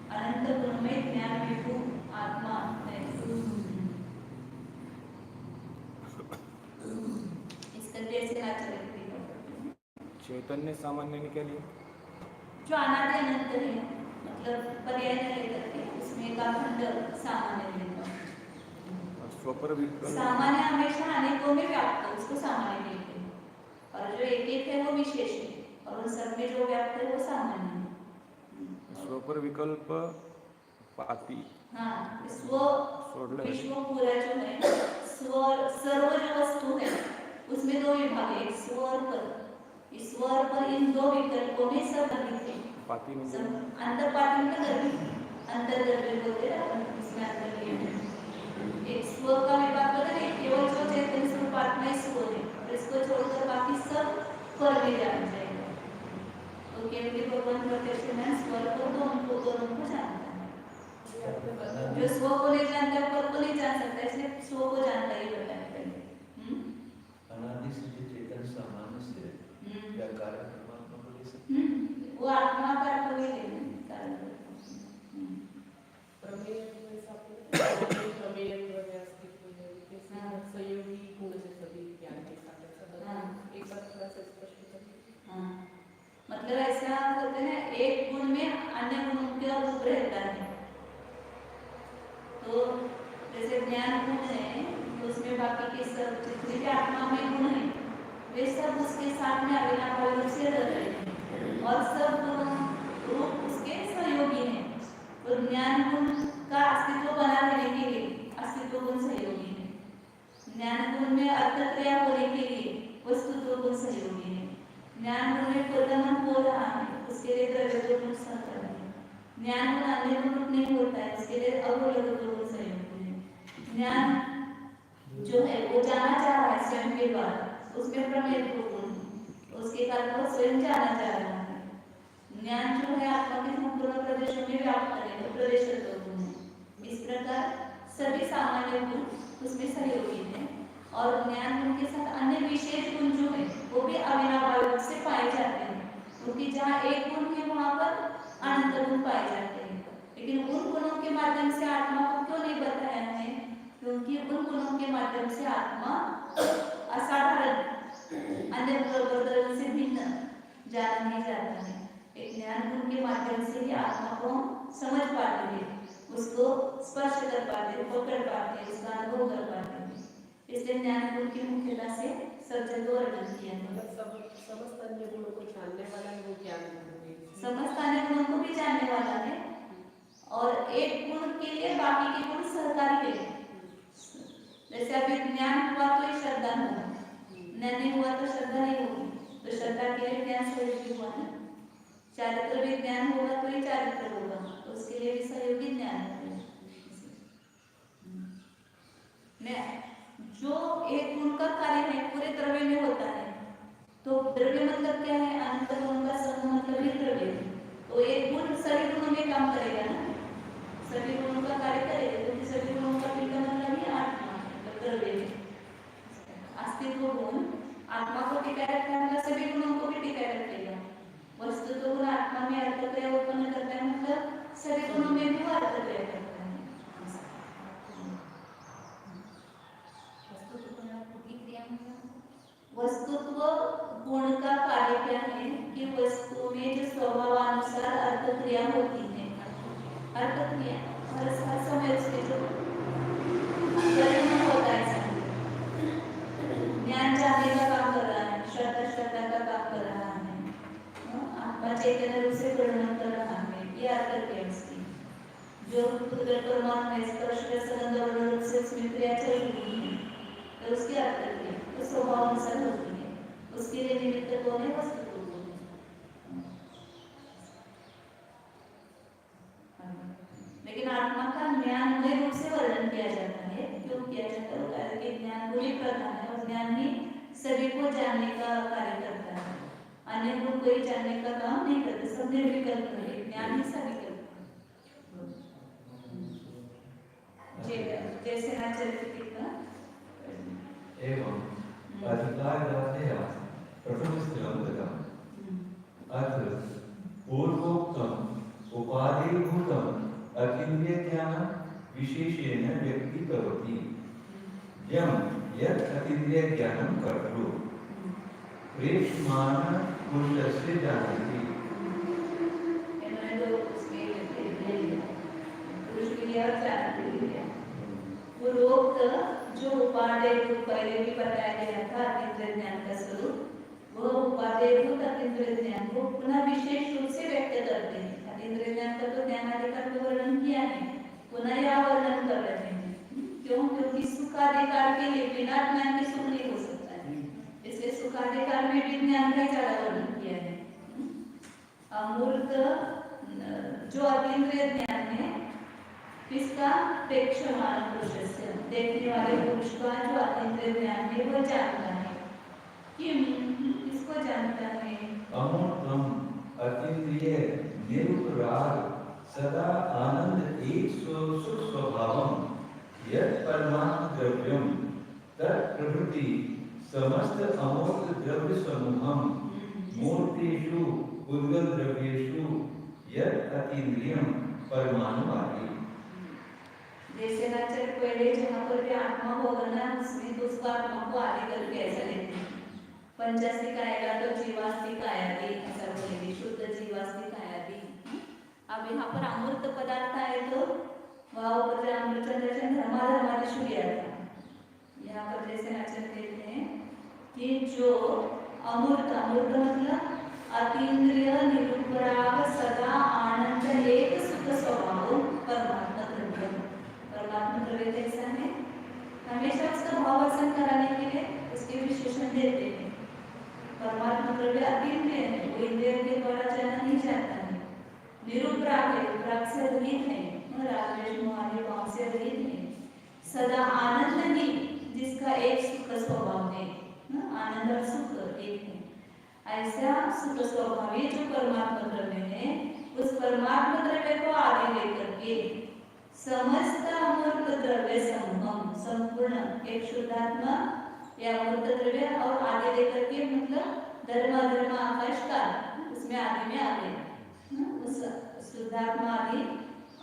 अनंत गुण में ज्ञान विभु आत्मा है। इसका कैसे आचरण चैतन्य सामान्य निकालिए, जो अनादि अनंत है, मतलब पर्याय नहीं लेकर के उसमें का खंड सामान्य लेता है। स्वपर विकल्प सामान्य हमेशा अनेकों में व्याप्त है, उसको सामान्य कहते हैं, और जो एक एक है वो विशेष है, और उन सब में जो व्याप्त है वो सामान्य है। स्वपर विकल्प पाती। हाँ, विश्व पूरा जो है सर्व जो वस्तु है उसमें दो विभाग है, स्व और पर। इस स्व और पर इन दो विकल्पों में सब अधिक है। पाती म्हणजे अंतर्पाती में गर्भी, अंतर्गर्भ बोलते हैं, इसमें अंतर्गर्भ। एक स्व का विभाग होता है, केवल जो चैतन्य स्वरूप आत्मा स्व है, और इसको छोड़कर बाकी सब नहीं जान जाएगा। तो केवल भगवान प्रत्यक्ष ज्ञान स्वर को दोनों को जानता है। जो स्व को नहीं जानता है पर को नहीं जान सकता, इसलिए स्व को जानता ही होता है पहले। अनादि से चेतन सामान्य से या कार्य परमात्मा को ले सकते वो आत्मा का अर्थ भी लेना प्रमेय में साथ प्रमेय वगैरह सहयोगी गुण से सभी ज्ञान के साथ एक बार थोड़ा सा स्पष्ट करिए। मतलब ऐसा होता है एक गुण में अन्य गुणों का रूप रहता है। तो जैसे ज्ञान गुण है तो उसमें बाकी के सब जितने भी आत्मा में गुण है वे सब उसके साथ में अविनाभावी रूप से रह रहे हैं और सब गुण रूप उसके सहयोगी हैं। तो ज्ञान गुण का अस्तित्व बना रहने के लिए अस्तित्व गुण सहयोगी है। ज्ञान गुण में अर्थ क्रिया होने के लिए वस्तुत्व गुण सहयोगी है। ज्ञान गुण में प्रदमन हो रहा है उसके लिए द्रव्य गुण सहयोगी है। ज्ञान गुण अन्य गुण नहीं होता है उसके लिए अवलग गुण सहयोगी है। ज्ञान जो है वो जाना चाह रहा है स्वयं के द्वारा, उसमें प्रमेय गुण उसके कारण वो स्वयं जाना चाह रहा है। ज्ञान जो है आत्मा के संपूर्ण प्रदेशों में व्याप्त करेगा, प्रदेश गुण है। इस प्रकार सभी सामान्य गुण उसमें सहयोगी है और ज्ञान गुण के साथ अन्य विशेष गुण जो है वो भी अविनाभावी रूप से पाए जाते हैं, क्योंकि जहाँ एक गुण है वहाँ पर अनंत गुण पाए जाते हैं। लेकिन उन गुणों के माध्यम से आत्मा को क्यों नहीं बताया है? क्योंकि उन गुणों के माध्यम से आत्मा असाधारण अन्य गुणों से भिन्न जाना नहीं जाता है। एक ज्ञान गुण के माध्यम से ही आत्मा को समझ पाते हैं, उसको स्पर्श कर पाते हैं, पकड़ पाते हैं, उसका अनुभव कर पाते हैं। इसलिए ज्ञान गुण की मुख्यता से सब जगह वर्णन किया है। समस्त अन्य गुणों को जानने वाला है वो ज्ञान गुण है। समस्त अन्य गुणों को भी जानने वाला है और एक गुण के लिए बाकी के गुण सहकारी है। जैसे अभी ज्ञान हुआ तो ही श्रद्धा होगा, ज्ञान नहीं हुआ तो श्रद्धा नहीं होगी। तो श्रद्धा के लिए ज्ञान सहयोगी हुआ ना। चारित्र भी ज्ञान होगा तो ही चारित्र होगा, तो उसके लिए भी सहयोगी ज्ञान है। जो एक गुण का कार्य है पूरे द्रव्य में होता है, तो द्रव्य मतलब क्या है? अनंत गुण का समूह मतलब ही द्रव्य। तो एक गुण सभी गुणों में काम करेगा ना, सभी गुणों का कार्य करेगा, क्योंकि सभी गुणों का पिंड मतलब ही आत्मा मतलब द्रव्य है। अस्तित्व गुण आत्मा को टिकाए रखता है, सभी गुणों को भी टिकाए रखेगा। वस्तु तो गुण आत्मा में अर्थ क्रिया उत्पन्न करता है, मतलब सभी गुणों में भी वो अर्थ क्रिया करता है। वस्तुत्व गुण का कार्य क्या है कि वस्तु में जो स्वभावानुसार अर्थ क्रिया होती है, अर्थ क्रिया हर समय उसके जो परिणाम होता है, ज्ञान जानने का काम कर रहा है, श्रद्धा का काम कर रहा है, आत्मा चैतन्य रूप से परिणाम कर रहा है, ये अर्थ क्रिया उसकी। जो परमात्मा स्पर्श संबंध रूप से उसमें क्रिया चल रही है तो उसकी अर्थ क्रिया तो स्वभाव अनुसार होती है, उसके लिए निमित्त कौन है? वस्तु कौन है। लेकिन आत्मा का ज्ञान मूल रूप से वर्णन किया जाता है। क्यों किया जाता है? कारण कि ज्ञान मूल प्रधान है और ज्ञान ही सभी को जानने का कार्य करता है, अन्य को कोई जानने का काम नहीं करता। सब निर्विकल्प है, ज्ञान ही सविकल्प है। जैसे आचरित एवं अधिकारदातया प्रथमस्थलं दत्तम्। अत्र पूर्वोक्तम् उपाधिभूतम् अतीन्द्रियज्ञानं विशेषेण व्यक्तीकरोति। यं यत् अतीन्द्रियज्ञानं कर्तृ प्रेक्षमाण पुरुषस्य जानाति। पूर्वोक्त जो उपादेय रूप पहले भी बताया गया था अतीन्द्रिय ज्ञान का स्वरूप, वह उपादेय रूप अतीन्द्रिय ज्ञान को पुनः विशेष रूप से व्यक्त करते हैं। अतीन्द्रिय ज्ञान का तो ज्ञानाधिकार का वर्णन किया है, पुनः यह वर्णन कर रहे हैं। क्यों? क्योंकि सुखाधिकार के लिए बिना ज्ञान के सुख नहीं हो सकता है, इसलिए सुखाधिकार में भी ज्ञान का ज्यादा वर्णन किया है। अमूर्त जो अतीन्द्रिय ज्ञान है किसका? प्रेक्षमाण पुरुष से, देखने वाले पुरुष का जो अतीन्द्रिय ज्ञान है वह जानता है। कि इसको को जानता है। अमूर्तम अतीन्द्रिय निरुपराग सदा आनंद एक सुख स्वभावम यत् परमात्म द्रव्यम तत्प्रभृति समस्त अमूर्त द्रव्य समूहम मूर्तेषु उद्गत द्रव्येषु यत् अतीन्द्रियम परमाणु आदि। जैसे नाचर पहले जहाँ पर भी आत्मा होगा ना उसमें तो उसको आत्मा को आदि करके ऐसा लेते हैं। पंचास्तिक आएगा तो जीवास्तिक आयादि ऐसा बोलेंगे, शुद्ध जीवास्तिक आयादि। अब यहाँ पर अमूर्त पदार्थ आए तो वहाँ ऊपर अमृत धर्माधर्मादिशु लिया था। यहाँ पर जैसे नाचर कहते हैं कि जो अमूर्त अमूर्त मतलब अतीन्द्रिय निरुपराग सदा आनंद एक सुख स्वभाव परमात्मा द्रव्य। परमात्मा द्रव्य कैसा है? हमेशा उसका भाव आसन कराने के लिए उसके विशेषण देते हैं। परमात्मा द्रव्य अतीन्द्रिय है, वो इंद्रियों के द्वारा जाना नहीं जाता है। निरुपराग है, उपराग से रहित है, राग द्वेष मोह आदि भाव से रहित है। सदा आनंद ही जिसका एक सुख स्वभाव है, आनंद और सुख एक है। ऐसा सुख स्वभावी जो परमात्मा द्रव्य है, उस परमात्मा द्रव्य को आदि लेकर के समस्त अमूर्त द्रव्य समूह संपूर्ण एक शुद्धात्मा या अमूर्त द्रव्य और आदि लेकर के मतलब धर्म धर्म आकाश काल उसमें आदि में आ गए। उस शुद्धात्मा आदि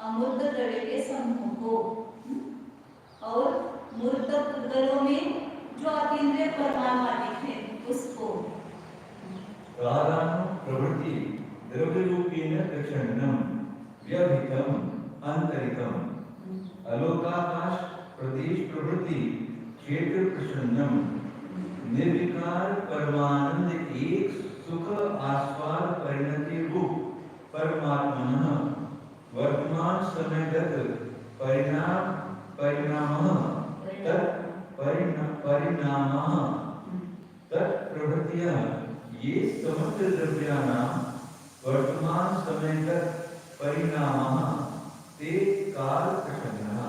अमूर्त द्रव्य के समूह को और मूर्त पुद्गलों में जो अतीन्द्रिय परमाणु आदि है उसको कालानु प्रवृत्ति द्रव्य रूपेण प्रचंडम व्यभितम अंतरितम अलोकाकाश प्रदेश प्रवृत्ति क्षेत्र प्रचंडम निर्विकार परमानंद एक सुख आस्वाद परिणति रूप परमात्मनः वर्तमान समयगत परिणामः परिणामः तत्प्रवृत्तियां ये समस्त द्रव्याणां वर्तमान समयगत परिणामः ते काल प्रसंगः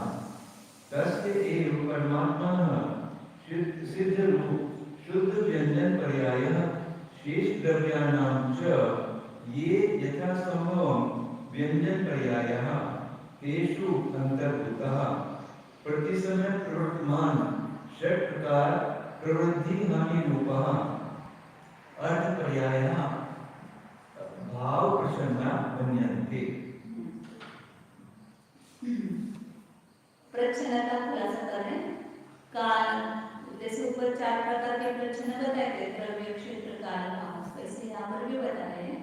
तस्य एव परमात्मनः सिद्ध रूप शुद्ध व्यंजन पर्यायः शेष द्रव्याणां च ये यथा संभवं व्यंजन पर्यायः तेषु अंतर्भूतः प्रतिसमय प्रवर्तमान षट प्रकार प्रवृद्धि हानि रूपः अर्थ पर्यायः भाव प्रसन्ना बन्यन्ते। प्रच्छन्न का खुलासा करें। काल जैसे ऊपर 4 प्रकार के प्रच्छन्न बताए थे, द्रव्य क्षेत्र काल भाव, वैसे यहाँ पर भी बता रहे हैं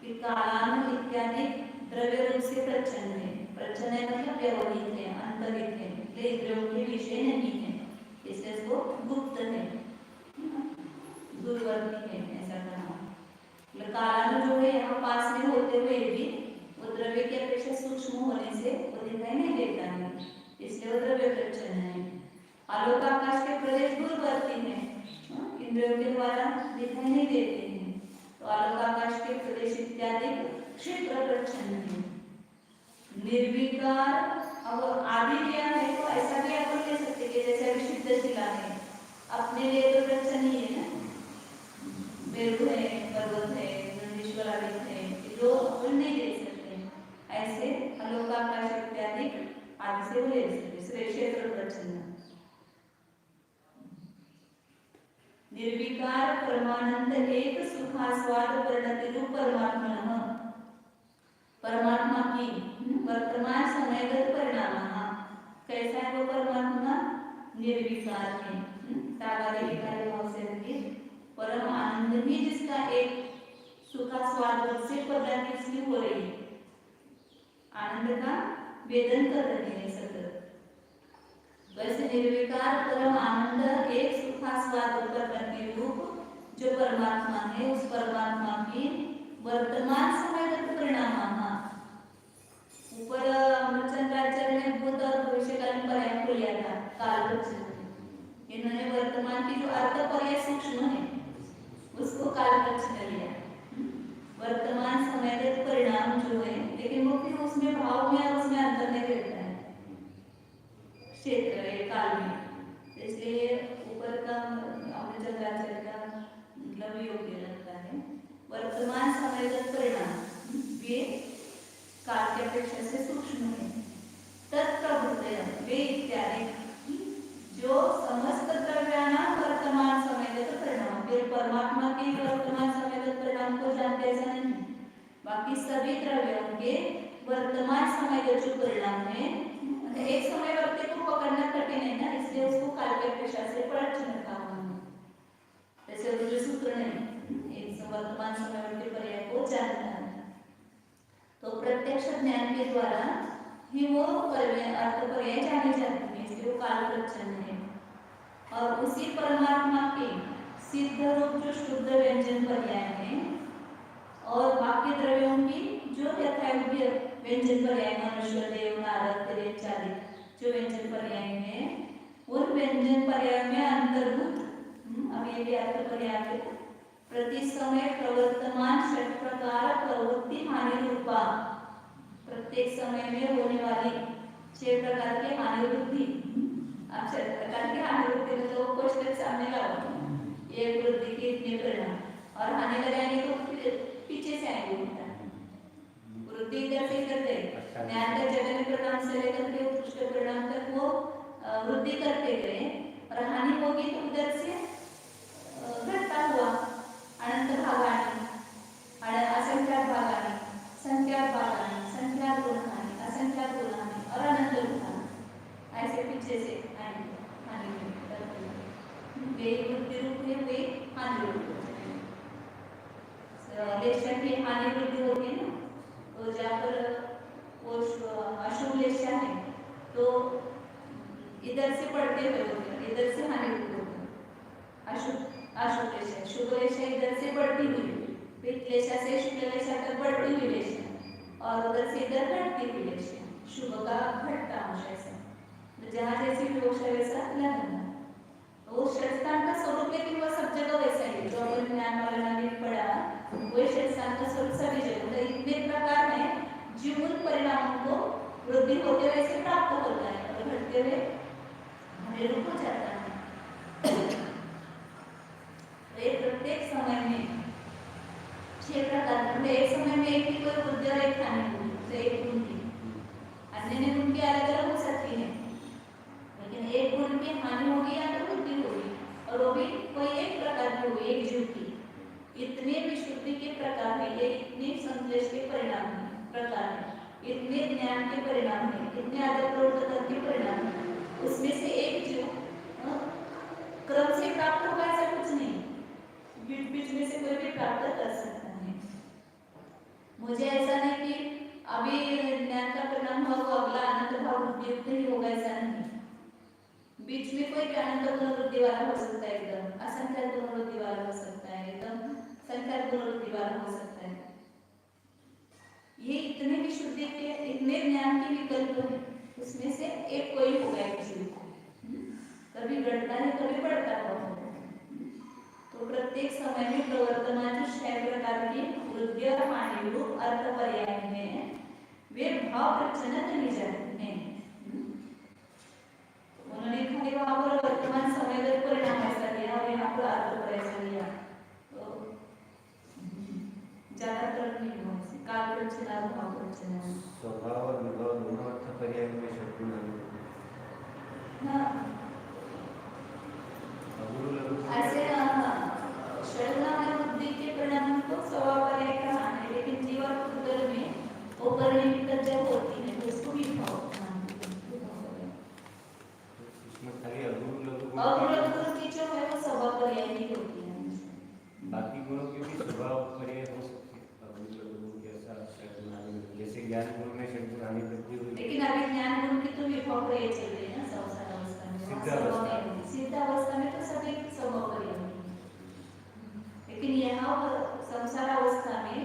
कि कालान इत्यादि द्रव्य रूप से प्रच्छन्न है। प्रच्छन्न मतलब व्यवहित है, अंतरित है, इंद्रियों के विषय नहीं है, इसलिए इसको गुप्त है, दूरवर्ती है ऐसा कहा। कालान जो है यहाँ पास में होते हुए भी वो द्रव्य की अपेक्षा सूक्ष्म होने से वो दिखाई नहीं देता है, इसलिए वो द्रव्य प्रच्छन्न है। आलोक आकाश के प्रदेश दूरवर्ती है, इंद्रियों के द्वारा दिखाई नहीं देते हैं, तो आलोक आकाश के प्रदेश इत्यादि क्षेत्र प्रच्छन्न है। निर्विकार अब आदि क्या है तो ऐसा भी आप कह सकते कि जैसे अभी सिद्ध शिला है, अपने लिए तो प्रच्छन्न ही है ना, मेरु है, पर्वत है, नंदीश्वर आदि है, जो अपन नहीं दे सकते, ऐसे आलोकाकाश इत्यादि आदि से वो ले सकते, क्षेत्र प्रच्छन्न। निर्विकार परमानंद एक सुखास्वाद परिणति रूप परमात्मा, परमात्मा की वर्तमान समयगत परिणाम कैसा है वो परमात्मा? निर्विकार है, तावादी विकार भाव से रहित परम आनंद ही जिसका एक सुखास्वाद से परिणति इसकी हो रही है, आनंद का वेदन कर रही है सतत। वैसे निर्विकार परम आनंद एक सुखास्वाद परिणति रूप जो परमात्मा है, उस परमात्मा की वर्तमान समयगत परिणाम ऊपर अमृतचंद्राचार्य ने भूत और भविष्यकालीन पर्याय को लिया था काल प्रच्छन्न। इन्होंने वर्तमान की जो अर्थ पर्याय सूक्ष्म है उसको काल प्रच्छन्न लिया, वर्तमान समयगत परिणाम जो है, लेकिन वो फिर उसमें भाव में और उसमें अंतर नहीं रहता है, क्षेत्र है काल में, इसलिए ऊपर का अमृतचंद्राचार्य का मतलब योग्य लगता वर्तमान समयगत परिणाम वे काल की अपेक्षा से सूक्ष्म है। तत्प्रभुतय वे इत्यादि जो समस्त द्रव्यानां वर्तमान समयगत परिणाम, फिर परमात्मा के वर्तमान समयगत परिणाम को जानते ऐसा नहीं, बाकी सभी द्रव्यों के वर्तमान समयगत जो परिणाम है, एक समय व्यक्ति को पकड़ना कठिन है ना, इसलिए उसको काल की अपेक्षा से प्रचन्न कहा। जैसे जो सूत्र नहीं, एक वर्तमान समयवर्ती पर्याय को जानना है, तो प्रत्यक्ष ज्ञान के द्वारा ही वो अर्थ पर्याय जाने जाते हैं, इसलिए वो काल प्रचन्न है। और उसी परमात्मा के सिद्ध रूप जो शुद्ध व्यंजन पर्याय है और बाकी द्रव्यों की जो यथायोग्य व्यंजन पर्याय, मनुष्य, देव, नारद, तेरे इत्यादि जो व्यंजन पर्याय है, उन व्यंजन पर्याय में अंतर्भूत अब ये भी अर्थ पर्याय है, प्रति समय प्रवर्तमान षट प्रकार प्रवृत्ति हानि रूपा, प्रत्येक समय में होने वाली 6 प्रकार की हानि वृद्धि। अब 6 प्रकार की हानि वृद्धि में तो क्वेश्चन सामने लाओ, ये वृद्धि के इतने परिणाम, और हानि लगाएंगे तो पीछे से आएंगे उल्टा। वृद्धि इधर से करते ज्ञान का जगह परिणाम से लेकर के उत्कृष्ट परिणाम तक वो वृद्धि करते गए, और हानि होगी तो उधर से घटता हुआ अनंत भागानी, असंख्यात भागानी, संख्यात भागानी, संख्यात गुणानी, असंख्यात गुणानी और अनंत गुणानी, ऐसे पीछे से आएंगे हानि वे वृद्धि रूप में वे हानि रूप लेशा की हानि वृद्धि होगी ना, तो जहाँ पर वो अशुभ लेशा है तो इधर से पढ़ते हुए होते, इधर से हानि वृद्धि होगी। अशुभ लेशा, शुभ लेशा इधर से बढ़ती हुई, पित्त लेशा से शुक्ल लेशा तक बढ़ती हुई लेशा, और उधर से इधर घटती हुई लेशा, शुभ का घटता अंश ऐसा, तो जहाँ जैसी विवक्षा वैसा लगना, वो षट्स्थान का स्वरूप लेकिन वो सब जगह वैसा ही, जो अपन ज्ञान वाला ने पढ़ा वही षट्स्थान का स्वरूप सभी जगह, तो इतने प्रकार में जीवन परिणामों को वृद्धि होते हुए से प्राप्त होता है और घटते हुए हमें रूप हो जाता है। प्रत्येक समय में 6 प्रकार, एक समय में एक ही कोई वृद्धि और एक हानि होगी, तो एक गुण की अन्य गुण की अलग अलग हो सकती है, लेकिन एक गुण की हानि होगी या तो वृद्धि होगी, और वो भी कोई एक प्रकार की होगी, एक जीव की। इतने विशुद्धि के प्रकार है, ये इतने संदेश के परिणाम है, प्रकार है, इतने ज्ञान के परिणाम है, इतने आदर प्रवृत्ति के परिणाम है, उसमें से एक जीव क्रम से प्राप्त होगा ऐसा कुछ नहीं, बीच बीच में से कोई भी प्राप्त कर सकता है। मुझे ऐसा नहीं कि अभी ज्ञान का परिणाम हुआ वो अगला आनंद भाव वृद्धि ही होगा, ऐसा नहीं, बीच में कोई भी आनंद गुण वृद्धि वाला हो सकता है, एकदम असंख्यात गुण वृद्धि वाला हो सकता है, एकदम संख्यात गुण वृद्धि वाला हो सकता है। ये इतने विशुद्धि के, इतने ज्ञान के विकल्प है, उसमें से एक कोई होगा, एक जीव कभी बढ़ता है कभी बढ़ता है, तो प्रत्येक समय में प्रवर्तमान जो 6 प्रकार की वृद्धि और हानि रूप अर्थ पर्याय में वे भाव प्रचन्न नहीं जाते हैं। उन्होंने खाली वहां पर वर्तमान समयगत परिणाम ऐसा लिया और यहाँ पर अर्थ पर ऐसा लिया, तो ज्यादातर नहीं हुआ, काल प्रचन्न और भाव प्रचन्न। स्वभाव और विभाव दोनों अर्थ पर्याय में शब्द ऐसे बुद्धि के परिणाम को स्वभाव पर्याय कहा है, लेकिन जीव और पुद्गल में वो परिणित जब होती है तो उसको विभाव अगुण की जो है वो स्वभाव पर्याय ही होती है। बाकी गुणों के भी स्वभाव पर्याय हो सकते हैं, जैसे ज्ञान गुण में षट गुण हानि वृद्धि हुई, लेकिन अभी ज्ञान गुण की तो विभाव पर्याय चल रही है ना, संसार अवस्था में, सिद्ध अवस्था में तो सभी स्वभाव पर्याय, लेकिन यहाँ संसार अवस्था में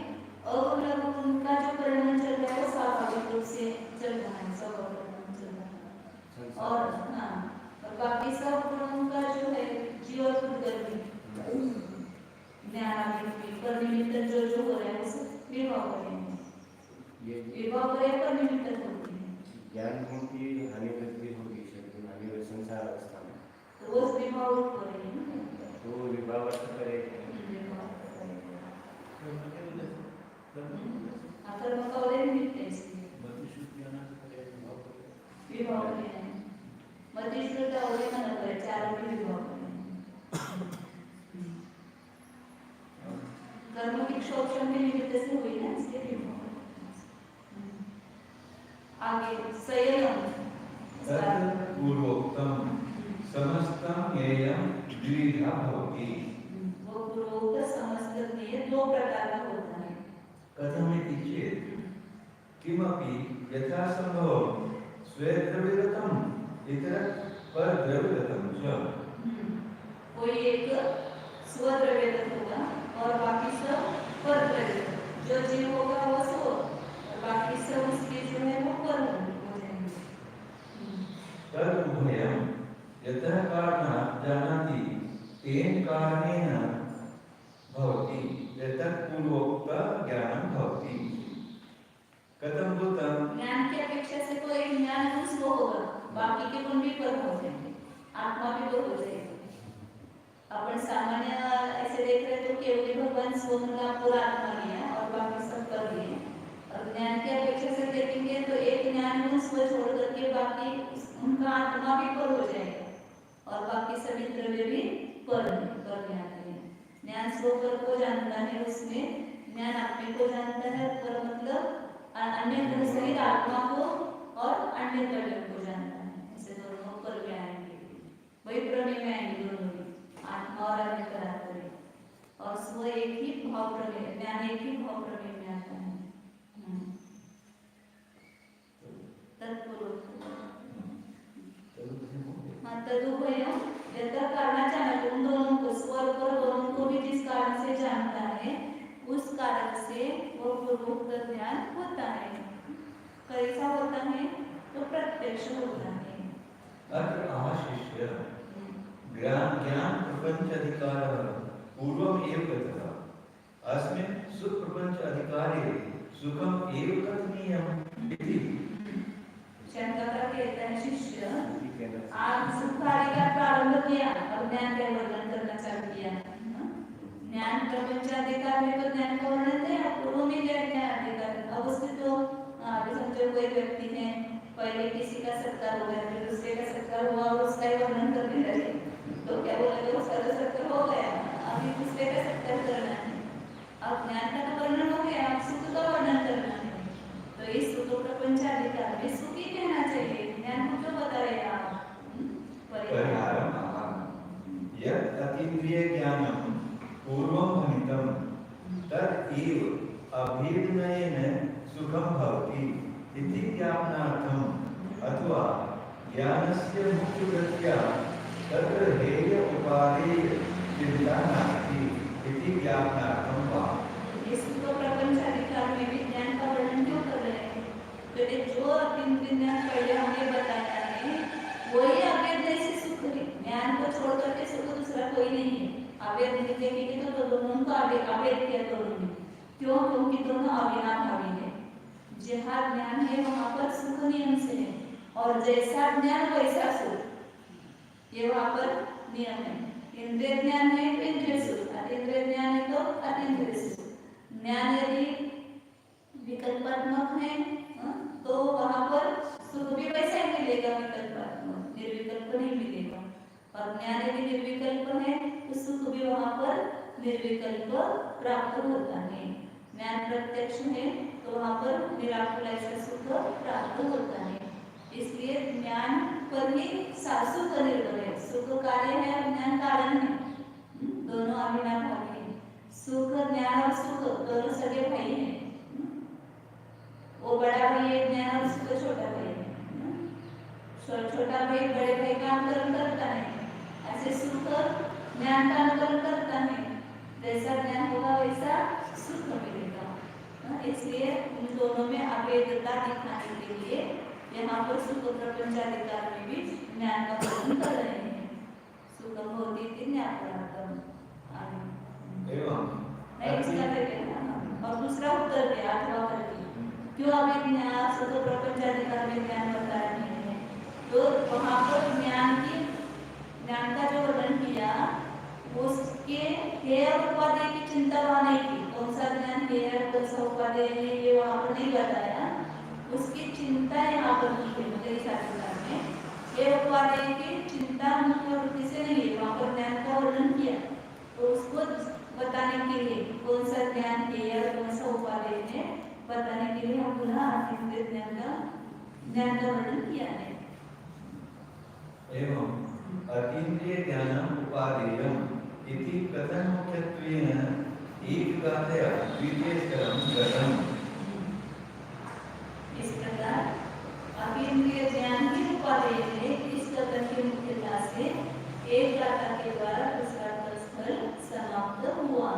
अगुण गुण का जो परिणाम चल रहा है वो स्वाभाविक रूप से चल रहा है, स्वभाव परिणाम चल रहा है, और हाँ, और बाकी सब गुणों का जो है जीव और पुद्गल में ज्ञान पर निमित्त जो जो हो रहा है वो सब विभाव पर्याय, विभाव पर्याय पर निमित्त होती है। ज्ञान गुण की हानि वृद्धि होगी, षट गुण हानि संसार अवस्था में, तो वो विभाव रूप हो रही है, तो विभाव अर्थ पर्याय विभाव कर्म का उदय निमित्त है इसलिए विभाव है मतिश्रुत उदय का नंबर है चारों भी विभाव है कर्म की क्षोभन के निमित्त से हुई ना इसलिए विभाव आगे संयम पूर्वोक्तम समस्तम एयम द्विधा भवति वो पूर्वोक्त समस्त ज्ञेय दो प्रकार का होता है कथमिति चेत् किमपि यथा संभवं स्वेद्रव्यगतम् इतर परद्रव्यगतं च कोई एक स्वद्रव्यगत होगा और बाकी सब परद्रव्यगत जो जीव होगा वो स्व और बाकी सब उसके जो है वो पर हो जाएंगे तदुभयं यतः कारणात् जानाति तेन कारणेन भवति यतः पूर्वोक्त ज्ञानं भवति कथं भूतं ज्ञान की अपेक्षा से तो एक ज्ञान गुण स्व होगा बाकी के गुण भी पर हो जाएंगे आत्मा भी पर हो जाएगी अपन सामान्य ऐसे देख रहे तो केवल भगवान स्व का पूरा आत्मा लिया और बाकी सब पर लिए और ज्ञान की अपेक्षा से देखेंगे तो एक ज्ञान गुण स्व छोड़ करके बाकी उनका आत्मा भी पर हो जाएगा और बाकी सभी द्रव्य भी पर ज्ञान है ज्ञान स्व पर को जानता है उसमें ज्ञान अपने को जानता है पर मतलब अन्य गुण सहित आत्मा को और अन्य द्रव्यों को जानता है ऐसे दोनों पर भी आएंगे वही प्रमेय में आएंगे दोनों भी आत्मा और अन्य पदार्थ और स्व एक ही भाव प्रमेय ज्ञान एक ही भाव प्रमेय में आता है तदुभयं यथा कारणाच्या उन दोनों को स्व और पर दोनों को भी जिस कारण से जानता है उस कारण से वो पूर्वोक्त ज्ञान होता है कैसा होता है तो प्रत्यक्ष होता है अत्र आशिष्य ज्ञान प्रपंच अधिकार पूर्वम एव गतः अस्मिन् सुप्रपंच अधिकारे सुखम एव कथनीयम् इति शंका कहता है शिष्य आज सुख कार्य का प्रारंभ किया और ज्ञान का वर्णन करना चालू किया ज्ञान प्रपंच अधिकार में तो ज्ञान का वर्णन है पूर्व में ज्ञान अधिकार अब उसमें तो अभी समझो कोई व्यक्ति है पहले किसी का सत्कार हो गया फिर दूसरे का सत्कार हुआ और उसका ही वर्णन करने लगे तो क्या बोलेंगे उसका तो सत्कार हो गया अभी दूसरे का सत्कार करना है अब ज्ञान का तो वर्णन हो गया अब सुख का वर्णन करना है तो इस सुख प्रपंच अधिकार में सुख ही कहना चाहिए ज्ञान को क्यों बता रहे हैं आप परिहारम् यत् अतीन्द्रिय ज्ञानं पूर्वं भणितं तत् एव अभिनयेन सुखं भवति इति ज्ञापनार्थम् अथवा ज्ञानस्य मुख्यवृत्त्या तत्र हेय उपादेय चिन्ता नास्ति इति ज्ञापनार्थं वा इस सुख प्रपंच अधिकार में भी ज्ञान का वर्णन क्यों कर रहे हैं क्योंकि जो अतीन्द्रिय ज्ञान पहले हमें बताया है वही अवैध से सुख है ज्ञान को छोड़ करके सुख दूसरा कोई नहीं है अवैध देखेंगे तो दोनों को अवैध किया दोनों ने क्यों क्योंकि दोनों अविनाभावी है जहाँ ज्ञान है वहाँ पर सुख नियम से है और जैसा ज्ञान वैसा सुख ये वहाँ पर नियम है इंद्रिय ज्ञान है तो इंद्रिय सुख अतीन्द्रिय ज्ञान है तो अतीन्द्रिय सुख ज्ञान यदि विकल्पात्मक है तो वहाँ पर सुख भी वैसा ही मिलेगा विकल्पात्मक निर्विकल्प नहीं मिलेगा और ज्ञान यदि निर्विकल्प है तो सुख भी वहाँ पर निर्विकल्प प्राप्त होता है ज्ञान प्रत्यक्ष है तो वहाँ पर निराकुल ऐसा सुख प्राप्त होता है इसलिए ज्ञान पर ही सुख निर्भर है सुख कार्य है और ज्ञान कारण है दोनों अविनाभावी है सुख ज्ञान और सुख दोनों सगे भाई हैं वो बड़ा भाई है ज्ञान और सुख छोटा भाई है छोटा भाई बड़े भाई का अनुकरण करता है ऐसे सुख ज्ञान का अनुकरण करता है जैसा ज्ञान होगा वैसा सुख मिलेगा इसलिए उन दोनों में अभेदता दिखाने के लिए यहाँ पर सुख प्रपंचाधिकार में भी ज्ञान का वर्णन कर रहे हैं सुखम होती ज्ञापनार्थम एवं नहीं इसका देखिए और दूसरा उत्तर दिया अथवा करके क्यों अभी ज्ञान सुख प्रपंचाधिकार में ज्ञान बता रहे हैं तो वहाँ पर ज्ञान का जो वर्णन किया उसके हेय उपाधि की चिंता वहाँ नहीं की कौन सा ज्ञान हेय कौन सा उपादेय है ये वहाँ पर नहीं बताया, उसकी चिंता यहाँ पर की है। मतलब इस आख्यान में ये उपादेय की चिंता मुख्य वृत्ति से नहीं है, वहाँ पर ज्ञान का वर्णन किया, तो उसको बताने के लिए कौन सा ज्ञान है या कौन सा उपादेय है बताने के लिए हम पुनः अतीन्द्रिय ज्ञान का वर्णन किया है। एवं अतीन्द्रिय ज्ञानम उपादेयम इति प्रथम मुख्यत्वेन एकगाथया द्वितीय स्तरम गतम्। इस प्रकार अतीन्द्रिय ज्ञान की उपादेय है, इस कथन की मुख्यता से एक गाथा के द्वारा दूसरा स्थल समाप्त हुआ।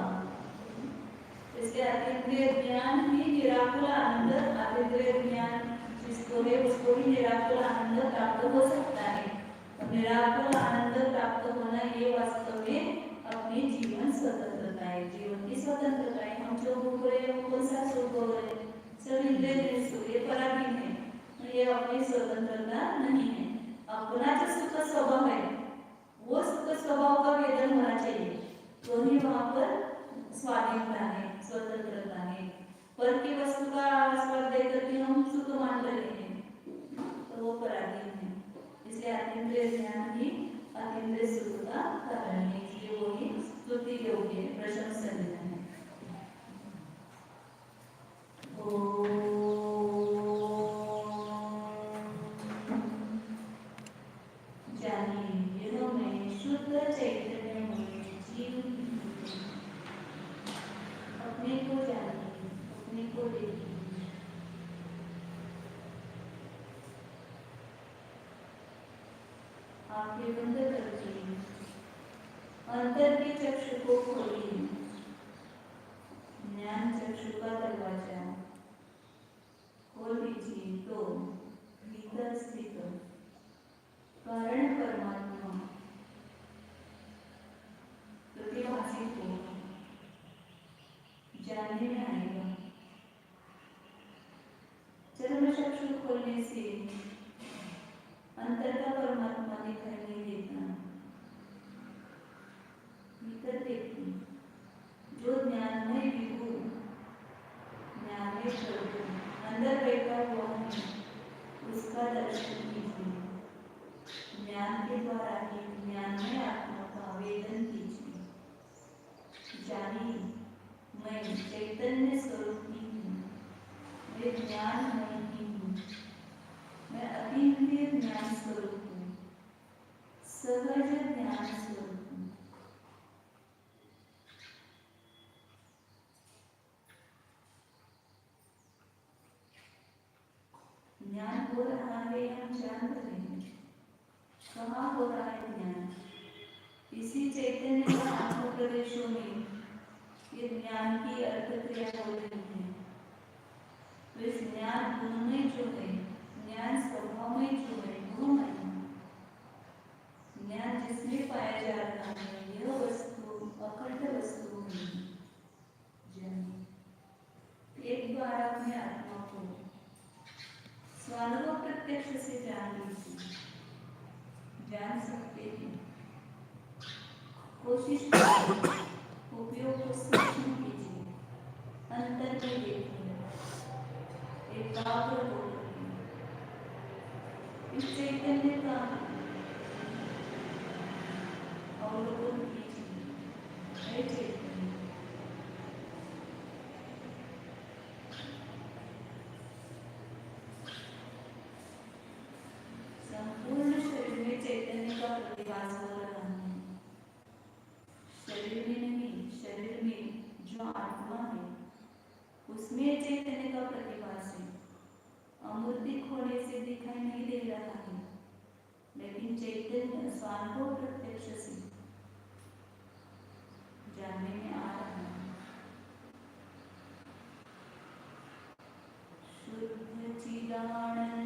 इसके अतीन्द्रिय ज्ञान ही निराकुल आनंद, अतीन्द्रिय ज्ञान जिसको है उसको भी निराकुल आनंद प्राप्त हो सकता है। निराकुल आनंद प्राप्त होना ये वास्तव में अपनी जीवन स्वतंत्रता है, जीवन की स्वतंत्रता है। हम जो भोग रहे हैं वो कौन सा सुख भोग रहे हैं, सब इंद्रिय सुख, ये पराधीन है, ये अपनी स्वतंत्रता नहीं है। अपना जो सुख स्वभाव है वो सुख स्वभाव का वेदन होना चाहिए, तो ही वहाँ पर स्वाधीनता है, स्वतंत्रता है। पर की वस्तु का आस्वाद देकर के हम सुख मान रहे हैं तो वो पराधीन है। इसलिए अतीन्द्रिय ज्ञान ही अतीन्द्रिय सुख का कारण है, इसलिए वो ही स्तुति योग्य है, प्रशंसनीय है। जानिए यह मैं शुद्ध चैतन्य में जीव अपने को जानिए, अपने को देखिए। आंखें बंद करके अंतर के चक्षु को खोलिए। ज्ञान चक्षु का दरवाजा खोल दीजिए तो भीतर स्थित कारण परमात्मा प्रतिभासी को जानने में आएगा। चर्म चक्षु खोलने से अंतर का परमात्मा दिखाई नहीं देता, भीतर देखिए। जो ज्ञानमय विभु, ज्ञानमय प्रभु अंदर बैठा हुआ है, उसका दर्शन कीजिए। ज्ञान के द्वारा ही ज्ञानमय आत्मा का वेदन कीजिए। जानिए मैं चैतन्य स्वरूप ही हूँ, मैं ज्ञानमय ही हूँ, मैं अतीन्द्रिय ज्ञान स्वरूप हूँ, सहज ज्ञान स्वरूप हूँ। ज्ञान हो रहा है, हम जान रहे हैं। कहाँ हो रहा है ज्ञान? इसी चैतन्य का आत्म प्रदेशों में ये ज्ञान की अर्थ क्रिया हो रही है। तो इस ज्ञान गुणमय जो है, ज्ञान स्वभावमय जो है, गुणमय ज्ञान जिसमें पाया जा रहा है, यह वस्तु अखंड वस्तु नहीं। एक बार अपने आत्मा को स्वानुभव प्रत्यक्ष से जान लीजिए, जान सकते हैं। कोशिश कीजिए, उपयोग को सूक्ष्म कीजिए, अंतर में देखिए, एकाग्र होकर इस चैतन्य का अवलोकन कीजिए। है चैतन्य, संपूर्ण शरीर में चैतन्य का प्रतिभास हो रहा है। शरीर में नहीं, शरीर में जो आत्मा है उसमें चैतन्य का प्रतिभास है। अमूर्तिक होने से दिखाई नहीं दे रहा है, लेकिन चैतन्य स्वानुभव प्रत्यक्ष से जानने में आ रहा है। शुद्ध चिदानंद